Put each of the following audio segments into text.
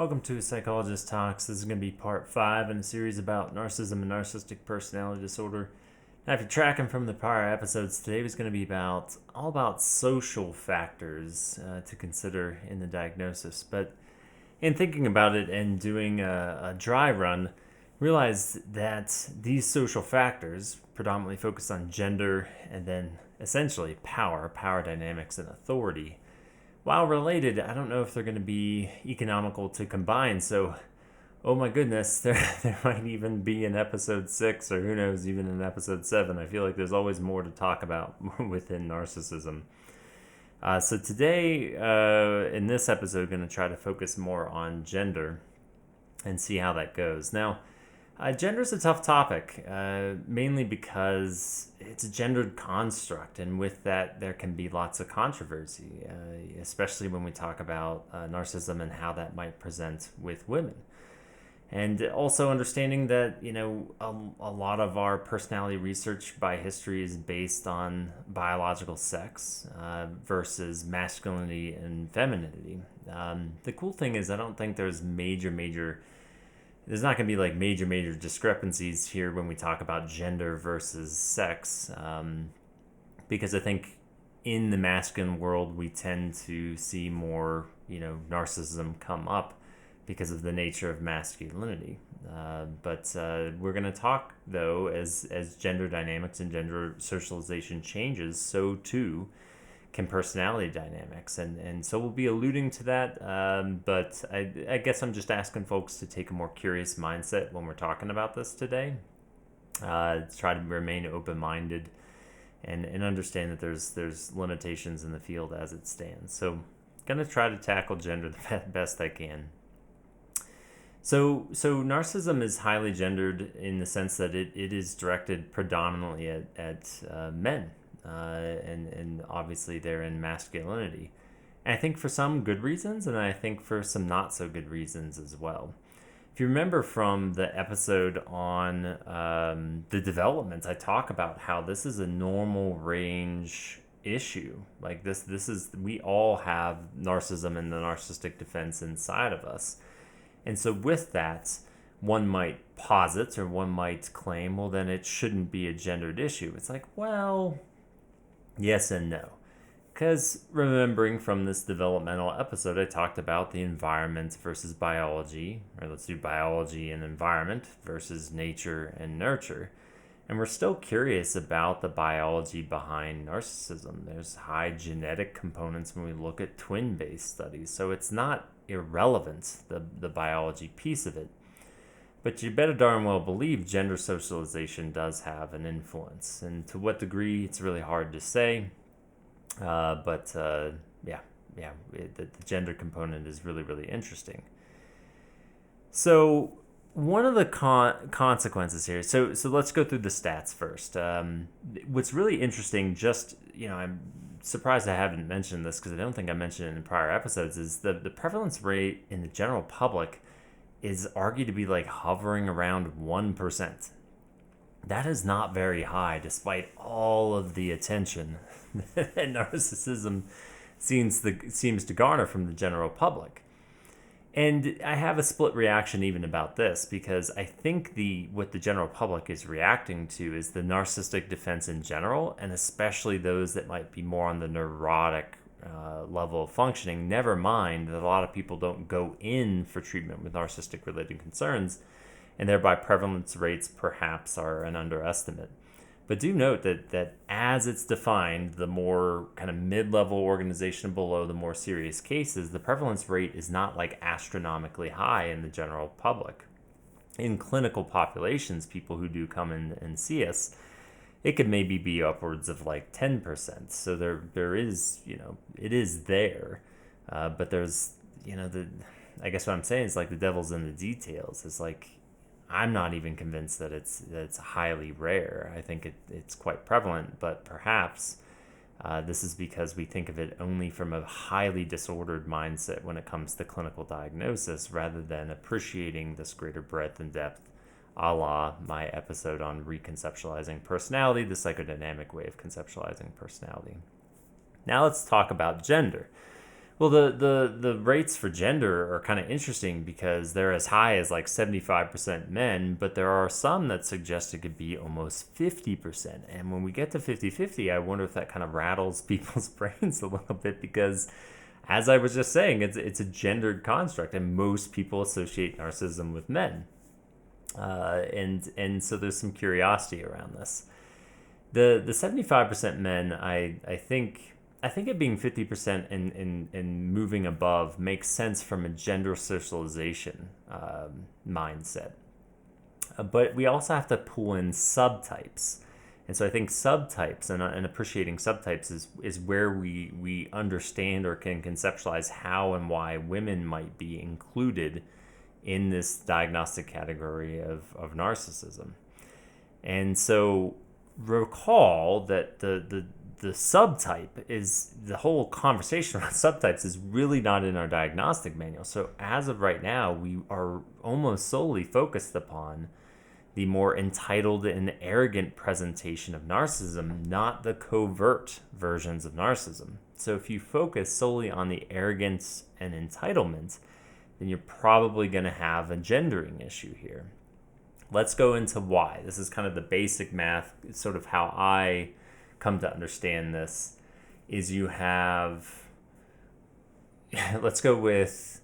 Welcome to A Psychologist Talks. This is going to be part 5 in a series about narcissism and narcissistic personality disorder. Now, if you're tracking from the prior episodes, today was going to be all about social factors to consider in the diagnosis. But in thinking about it and doing a dry run, realized that these social factors predominantly focus on gender and then essentially power dynamics, and authority. While related, I don't know if they're going to be economical to combine. So, oh my goodness, there might even be an episode 6, or who knows, even an episode 7. I feel like there's always more to talk about within narcissism. So today, in this episode, I'm going to try to focus more on gender and see how that goes. Now, gender is a tough topic, mainly because it's a gendered construct, and with that, there can be lots of controversy, especially when we talk about narcissism and how that might present with women. And also understanding that, a lot of our personality research by history is based on biological sex versus masculinity and femininity. The cool thing is I don't think there's there's not going to be like major discrepancies here when we talk about gender versus sex, because I think in the masculine world we tend to see more, narcissism come up because of the nature of masculinity. But we're going to talk, though, as gender dynamics and gender socialization changes, so too can personality dynamics, and so we'll be alluding to that, but I guess I'm just asking folks to take a more curious mindset when we're talking about this today, try to remain open-minded and understand that there's limitations in the field as it stands. So gonna try to tackle gender the best I can. So narcissism is highly gendered in the sense that it is directed predominantly at men. And obviously they're in masculinity. And I think for some good reasons, and I think for some not so good reasons as well. If you remember from the episode on the development, I talk about how this is a normal range issue. Like we all have narcissism and the narcissistic defense inside of us. And so with that, one might posit or one might claim, well, then it shouldn't be a gendered issue. It's like, well, yes and no. Because remembering from this developmental episode, I talked about the environment versus biology, or let's do biology and environment versus nature and nurture. And we're still curious about the biology behind narcissism. There's high genetic components when we look at twin-based studies. So it's not irrelevant, the biology piece of it. But you better darn well believe gender socialization does have an influence. And to what degree, it's really hard to say. The gender component is really, really interesting. So one of the consequences here, so let's go through the stats first. What's really interesting, I'm surprised I haven't mentioned this because I don't think I mentioned it in prior episodes, is the prevalence rate in the general public is argued to be like hovering around 1%. That is not very high, despite all of the attention that narcissism seems to garner from the general public. And I have a split reaction even about this, because I think what the general public is reacting to is the narcissistic defense in general, and especially those that might be more on the neurotic level of functioning. Never mind that a lot of people don't go in for treatment with narcissistic related concerns, and thereby prevalence rates perhaps are an underestimate. But do note that as it's defined, the more kind of mid-level organization below the more serious cases, the prevalence rate is not like astronomically high in the general public. In clinical populations, people who do come in and see us, it could maybe be upwards of like 10%. So there is, it is there. But there's, I guess what I'm saying is like the devil's in the details. It's like, I'm not even convinced that it's highly rare. I think it's quite prevalent, but perhaps this is because we think of it only from a highly disordered mindset when it comes to clinical diagnosis, rather than appreciating this greater breadth and depth, a la my episode on reconceptualizing personality, the psychodynamic way of conceptualizing personality. Now let's talk about gender, Well, the rates for gender are kind of interesting because they're as high as like 75% men, but there are some that suggest it could be almost 50%. And when we get to 50-50, I wonder if that kind of rattles people's brains a little bit because, as I was just saying, it's a gendered construct, and most people associate narcissism with men. And so there's some curiosity around this. The 75% men, I think it being 50% and moving above makes sense from a gender socialization mindset. But we also have to pull in subtypes. And so I think subtypes and appreciating subtypes is where we understand or can conceptualize how and why women might be included in this diagnostic category of narcissism. And so recall that the subtype is the whole conversation around subtypes is really not in our diagnostic manual. So as of right now, we are almost solely focused upon the more entitled and arrogant presentation of narcissism, not the covert versions of narcissism. So if you focus solely on the arrogance and entitlement, then you're probably going to have a gendering issue here. Let's go into why. This is kind of the basic math, sort of how I come to understand this, is you have, let's go with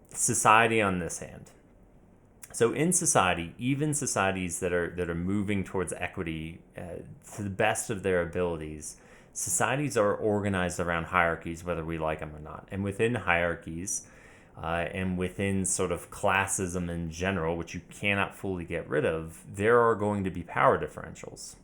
society on this hand. So in society, even societies that are moving towards equity to the best of their abilities, societies are organized around hierarchies, whether we like them or not. And within hierarchies, and within sort of classism in general, which you cannot fully get rid of, there are going to be power differentials.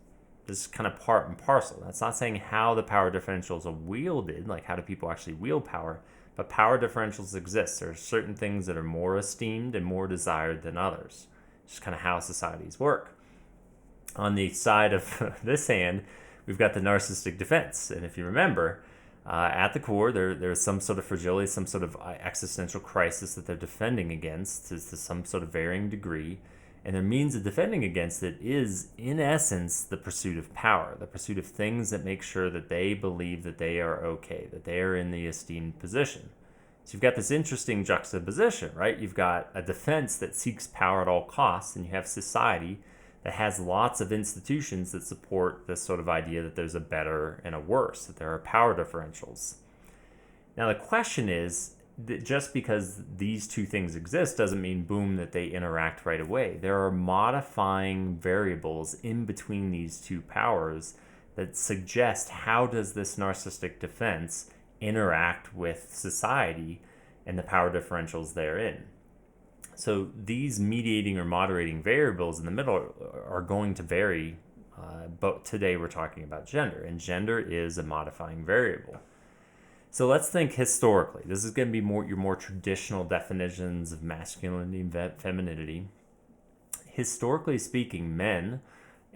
This is kind of part and parcel. That's not saying how the power differentials are wielded, like how do people actually wield power, but power differentials exist. There are certain things that are more esteemed and more desired than others. It's just kind of how societies work. On the side of this hand, we've got the narcissistic defense. And if you remember, at the core, there's some sort of fragility, some sort of existential crisis that they're defending against to some sort of varying degree. And their means of defending against it is, in essence, the pursuit of power, the pursuit of things that make sure that they believe that they are okay, that they are in the esteemed position. So you've got this interesting juxtaposition, right? You've got a defense that seeks power at all costs, and you have society that has lots of institutions that support this sort of idea that there's a better and a worse, that there are power differentials. Now, the question is, that just because these two things exist doesn't mean, boom, that they interact right away. There are modifying variables in between these two powers that suggest how does this narcissistic defense interact with society and the power differentials therein. So these mediating or moderating variables in the middle are going to vary, but today we're talking about gender, and gender is a modifying variable. So let's think historically. This is going to be your more traditional definitions of masculinity and femininity. Historically speaking, men,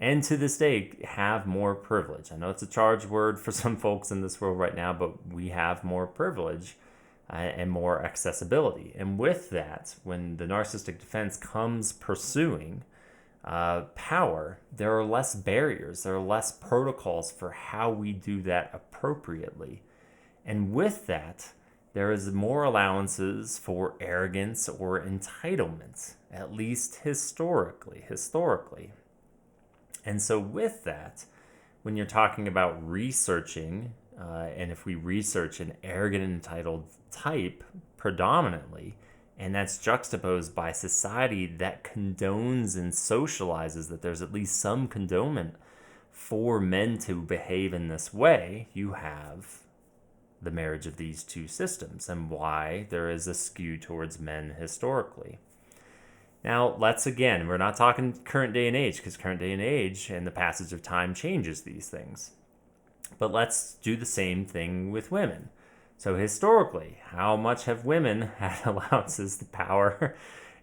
and to this day, have more privilege. I know it's a charged word for some folks in this world right now, but we have more privilege and more accessibility. And with that, when the narcissistic defense comes pursuing power, there are less barriers, there are less protocols for how we do that appropriately. And with that, there is more allowances for arrogance or entitlement, at least historically. And so with that, when you're talking about researching, and if we research an arrogant and entitled type predominantly, and that's juxtaposed by society that condones and socializes that there's at least some condonement for men to behave in this way, you have the marriage of these two systems and why there is a skew towards men historically. Now, we're not talking current day and age, because current day and age and the passage of time changes these things. But let's do the same thing with women. So historically, how much have women had allowances to power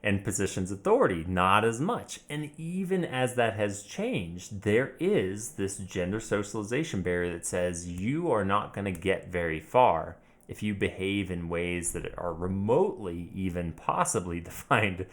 and positions of authority? Not as much. And even as that has changed, there is this gender socialization barrier that says you are not going to get very far if you behave in ways that are remotely even possibly defined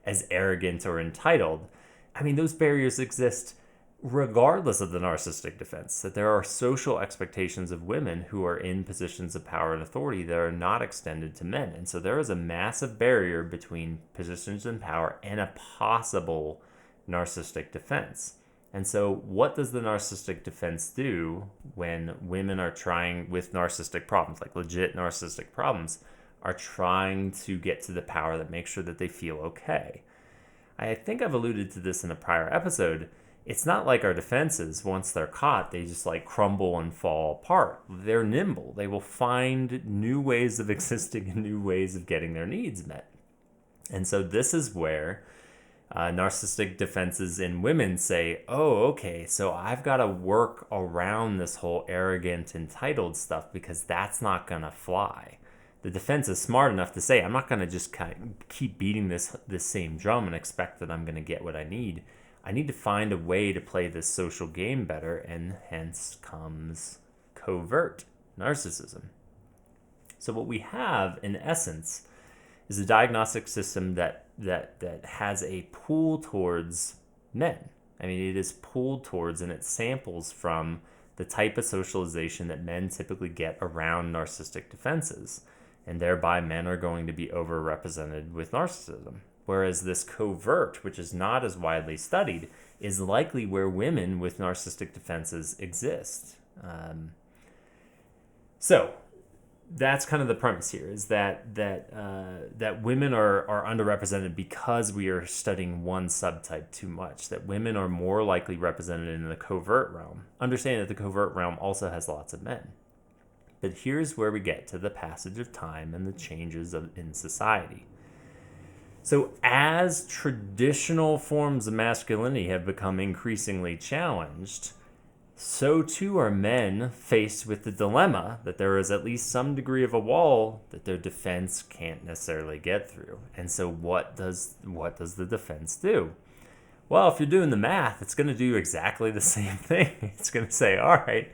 as arrogant or entitled. I mean, those barriers exist regardless of the narcissistic defense, that there are social expectations of women who are in positions of power and authority that are not extended to men. And so there is a massive barrier between positions of power and a possible narcissistic defense. And so what does the narcissistic defense do when women are trying with narcissistic problems, like legit narcissistic problems, are trying to get to the power that makes sure that they feel okay? I think I've alluded to this in a prior episode. It's not like our defenses, once they're caught, they just like crumble and fall apart. They're nimble. They will find new ways of existing and new ways of getting their needs met. And so this is where narcissistic defenses in women say, oh, okay, so I've got to work around this whole arrogant, entitled stuff because that's not going to fly. The defense is smart enough to say, I'm not going to just kind of keep beating this same drum and expect that I'm going to get what I need. I need to find a way to play this social game better, and hence comes covert narcissism. So what we have, in essence, is a diagnostic system that has a pull towards men. I mean, it is pulled towards, and it samples from the type of socialization that men typically get around narcissistic defenses. And thereby men are going to be overrepresented with narcissism. Whereas this covert, which is not as widely studied, is likely where women with narcissistic defenses exist. So that's kind of the premise here, is that women are underrepresented because we are studying one subtype too much, that women are more likely represented in the covert realm. Understanding that the covert realm also has lots of men. But here's where we get to the passage of time and the changes in society. So as traditional forms of masculinity have become increasingly challenged, so too are men faced with the dilemma that there is at least some degree of a wall that their defense can't necessarily get through. And so what does the defense do? Well, if you're doing the math, it's going to do exactly the same thing. It's going to say, all right,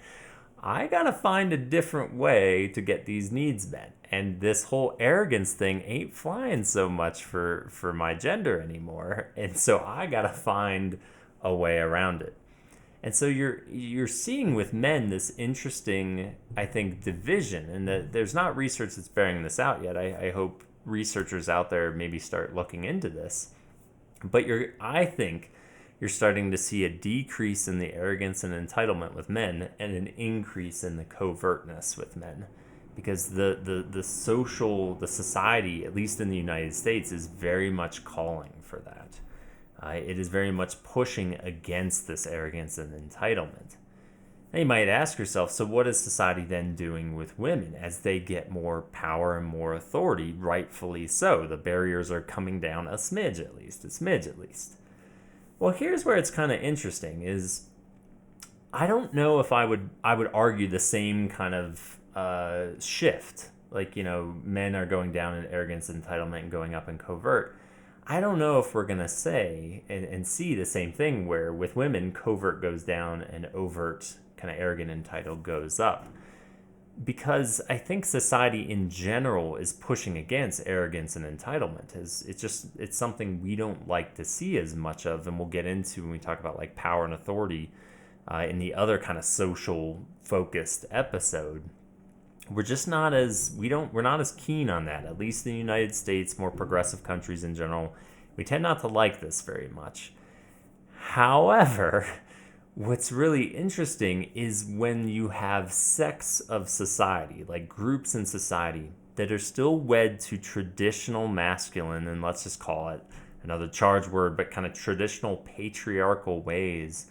I got to find a different way to get these needs met. And this whole arrogance thing ain't flying so much for my gender anymore. And so I got to find a way around it. And so you're seeing with men this interesting, I think, division. And that there's not research that's bearing this out yet. I hope researchers out there maybe start looking into this. But I think you're starting to see a decrease in the arrogance and entitlement with men and an increase in the covertness with men. Because the society, at least in the United States, is very much calling for that. It is very much pushing against this arrogance and entitlement. Now you might ask yourself, so what is society then doing with women as they get more power and more authority? Rightfully so. The barriers are coming down a smidge at least. Well, here's where it's kind of interesting is I don't know if I would argue the same kind of shift. Like, men are going down in arrogance and entitlement and going up in covert. I don't know if we're going to say and see the same thing where with women, covert goes down and overt, kind of arrogant, entitled goes up. Because I think society in general is pushing against arrogance and entitlement. It's something we don't like to see as much of, and we'll get into when we talk about like power and authority in the other kind of social focused episode. We're just not we're not as keen on that, at least in the United States, more progressive countries in general. We tend not to like this very much. However, what's really interesting is when you have sects of society, like groups in society, that are still wed to traditional masculine, and let's just call it another charged word, but kind of traditional patriarchal ways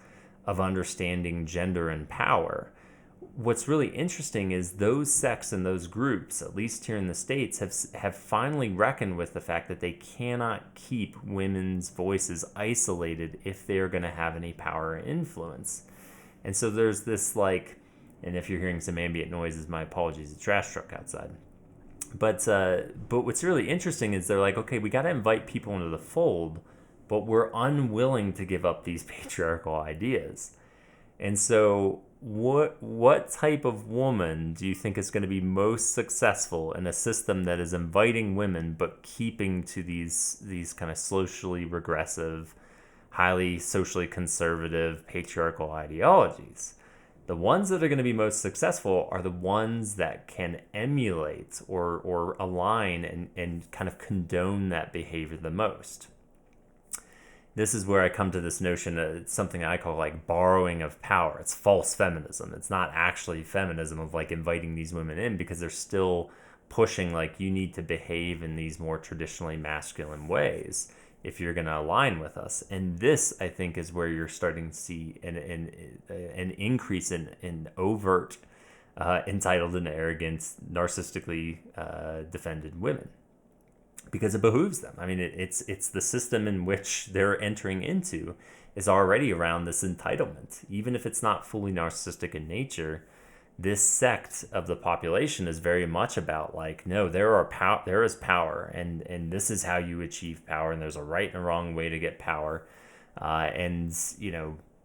of understanding gender and power. What's really interesting is those sects and those groups, at least here in the States, have finally reckoned with the fact that they cannot keep women's voices isolated if they are going to have any power or influence. And so there's this and if you're hearing some ambient noises, my apologies, a trash truck outside. But what's really interesting is they're like, okay, we got to invite people into the fold, but we're unwilling to give up these patriarchal ideas. And so what type of woman do you think is going to be most successful in a system that is inviting women but keeping to these kind of socially regressive highly socially conservative, patriarchal ideologies. The ones that are going to be most successful are the ones that can emulate or align and kind of condone that behavior the most. This is where I come to this notion of it's something I call like borrowing of power. It's false feminism. It's not actually feminism of like inviting these women in because they're still pushing like you need to behave in these more traditionally masculine ways if you're going to align with us. And this, I think, is where you're starting to see an increase in overt, entitled and arrogant, narcissistically defended women. Because it behooves them. I mean, it's the system in which they're entering into is already around this entitlement. Even if it's not fully narcissistic in nature, this sect of the population is very much about like, no, there is power, and this is how you achieve power, and there's a right and a wrong way to get power, and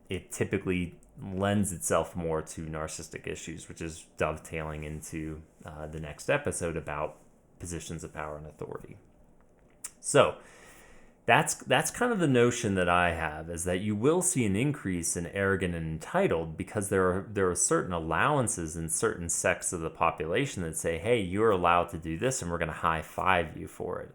it typically lends itself more to narcissistic issues, which is dovetailing into the next episode about positions of power and authority. So that's kind of the notion that I have, is that you will see an increase in arrogant and entitled because there are certain allowances in certain sects of the population that say, hey, you're allowed to do this and we're going to high five you for it.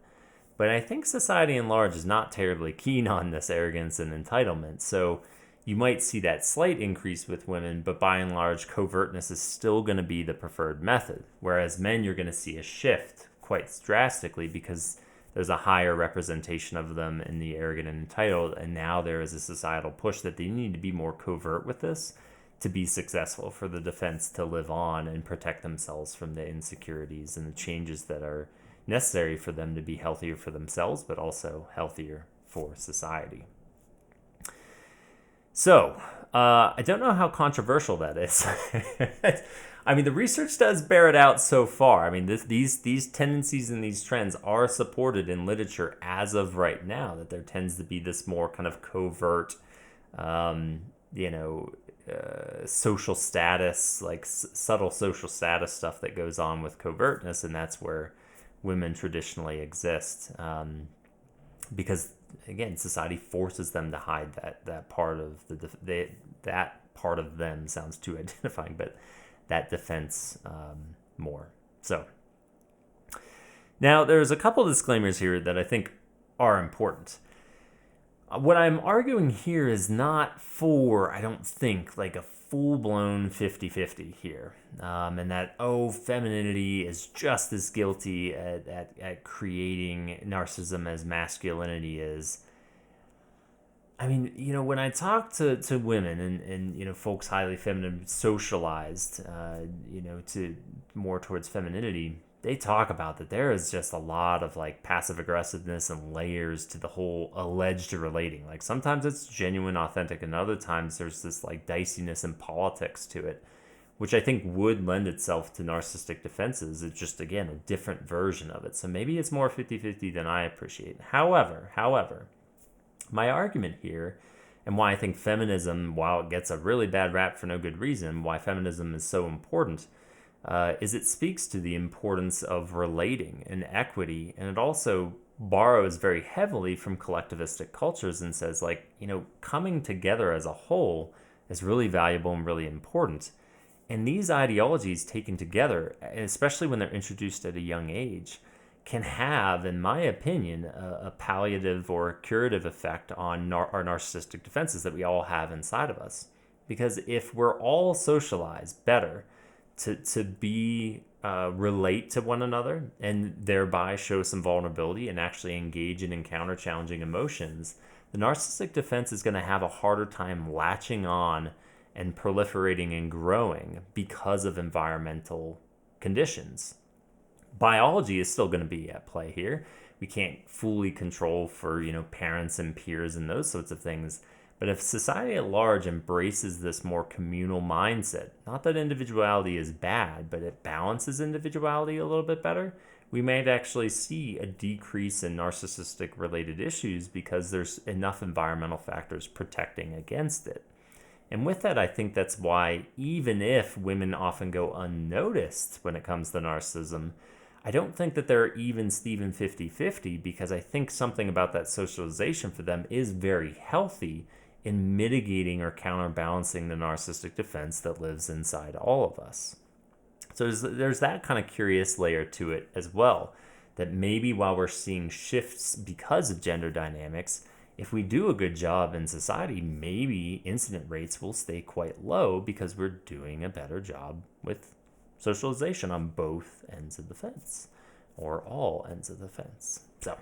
But I think society in large is not terribly keen on this arrogance and entitlement. So you might see that slight increase with women, but by and large, covertness is still going to be the preferred method. Whereas men, you're going to see a shift quite drastically because there's a higher representation of them in the arrogant and entitled, and now there is a societal push that they need to be more covert with this to be successful, for the defense to live on and protect themselves from the insecurities and the changes that are necessary for them to be healthier for themselves, but also healthier for society. So, I don't know how controversial that is. I mean, the research does bear it out so far. I mean, these tendencies and these trends are supported in literature as of right now, that there tends to be this more kind of covert, social status, like subtle social status stuff that goes on with covertness, and that's where women traditionally exist. Because, again, society forces them to hide that part of that part of them sounds too identifying, but that defense more. So now there's a couple disclaimers here that I think are important. What I'm arguing here is not for, I don't think, like a full-blown 50-50 here. And that, femininity is just as guilty at creating narcissism as masculinity is. I mean, when I talk to women and folks highly feminine, socialized, to more towards femininity, they talk about that there is just a lot of like passive aggressiveness and layers to the whole alleged relating. Like sometimes it's genuine, authentic, and other times there's this like diciness and politics to it, which I think would lend itself to narcissistic defenses. It's just, again, a different version of it. So maybe it's more 50-50 than I appreciate. However, my argument here, and why I think feminism, while it gets a really bad rap for no good reason, why feminism is so important, is it speaks to the importance of relating and equity, and it also borrows very heavily from collectivistic cultures and says, like, coming together as a whole is really valuable and really important. And these ideologies taken together, especially when they're introduced at a young age, can have, in my opinion, a palliative or curative effect on our narcissistic defenses that we all have inside of us. Because if we're all socialized better to be relate to one another and thereby show some vulnerability and actually engage and encounter challenging emotions, the narcissistic defense is going to have a harder time latching on and proliferating and growing because of environmental conditions. Biology is still going to be at play here. We can't fully control for, parents and peers and those sorts of things. But if society at large embraces this more communal mindset, not that individuality is bad, but it balances individuality a little bit better, we might actually see a decrease in narcissistic related issues because there's enough environmental factors protecting against it. And with that, I think that's why, even if women often go unnoticed when it comes to narcissism, I don't think that they're even Steven 50-50, because I think something about that socialization for them is very healthy in mitigating or counterbalancing the narcissistic defense that lives inside all of us. So there's that kind of curious layer to it as well, that maybe while we're seeing shifts because of gender dynamics, if we do a good job in society, maybe incident rates will stay quite low because we're doing a better job with socialization on both ends of the fence, or all ends of the fence. So,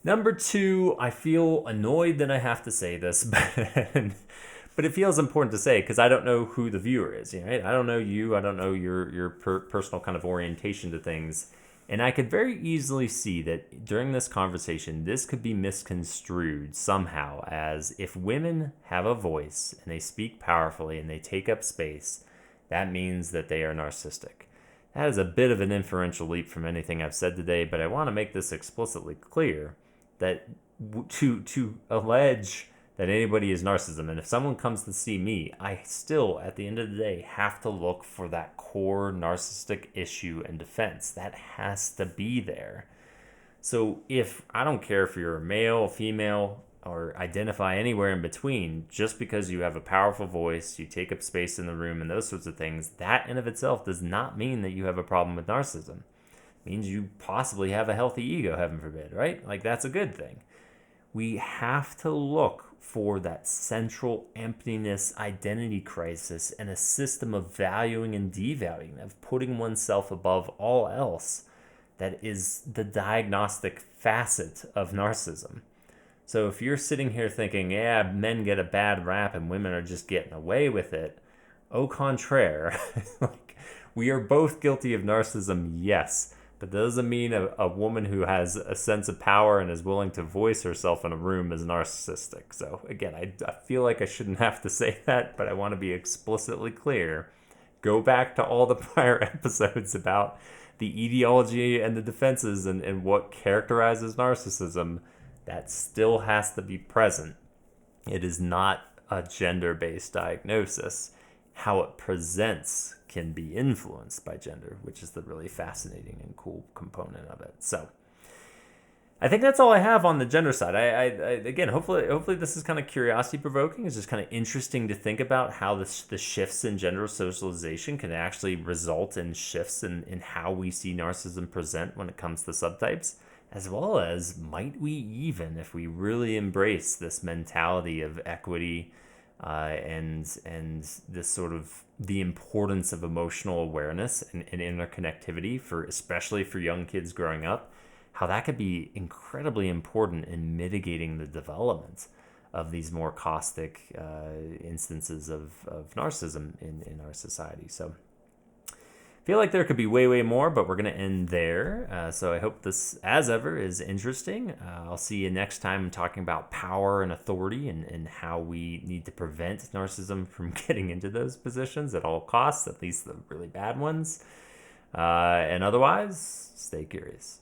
number 2, I feel annoyed that I have to say this, but it feels important to say because I don't know who the viewer is. Right? I don't know you. I don't know your personal kind of orientation to things. And I could very easily see that during this conversation, this could be misconstrued somehow as if women have a voice and they speak powerfully and they take up space, that means that they are narcissistic. That is a bit of an inferential leap from anything I've said today, but I want to make this explicitly clear that to allege that anybody is narcissism, and if someone comes to see me, I still, at the end of the day, have to look for that core narcissistic issue and defense. That has to be there. So if, I don't care if you're a male, female, or identify anywhere in between, just because you have a powerful voice, you take up space in the room, and those sorts of things, that in of itself does not mean that you have a problem with narcissism. It means you possibly have a healthy ego, heaven forbid, right? Like, that's a good thing. We have to look for that central emptiness identity crisis and a system of valuing and devaluing, of putting oneself above all else, that is the diagnostic facet of narcissism. So if you're sitting here thinking, yeah, men get a bad rap and women are just getting away with it, au contraire, like, we are both guilty of narcissism, yes. But that doesn't mean a woman who has a sense of power and is willing to voice herself in a room is narcissistic. So again, I feel like I shouldn't have to say that, but I want to be explicitly clear. Go back to all the prior episodes about the etiology and the defenses and what characterizes narcissism. That still has to be present. It is not a gender-based diagnosis. How it presents can be influenced by gender, which is the really fascinating and cool component of it. So I think that's all I have on the gender side. I again, hopefully this is kind of curiosity provoking. It's just kind of interesting to think about how the shifts in gender socialization can actually result in shifts in how we see narcissism present when it comes to subtypes, as well as might we even, if we really embrace this mentality of equity, and this sort of the importance of emotional awareness and interconnectivity, especially for young kids growing up, how that could be incredibly important in mitigating the development of these more caustic instances of narcissism in our society. So I feel like there could be way more, but we're going to end there. So I hope this, as ever, is interesting. I'll see you next time talking about power and authority and how we need to prevent narcissism from getting into those positions at all costs, at least the really bad ones. And otherwise, stay curious.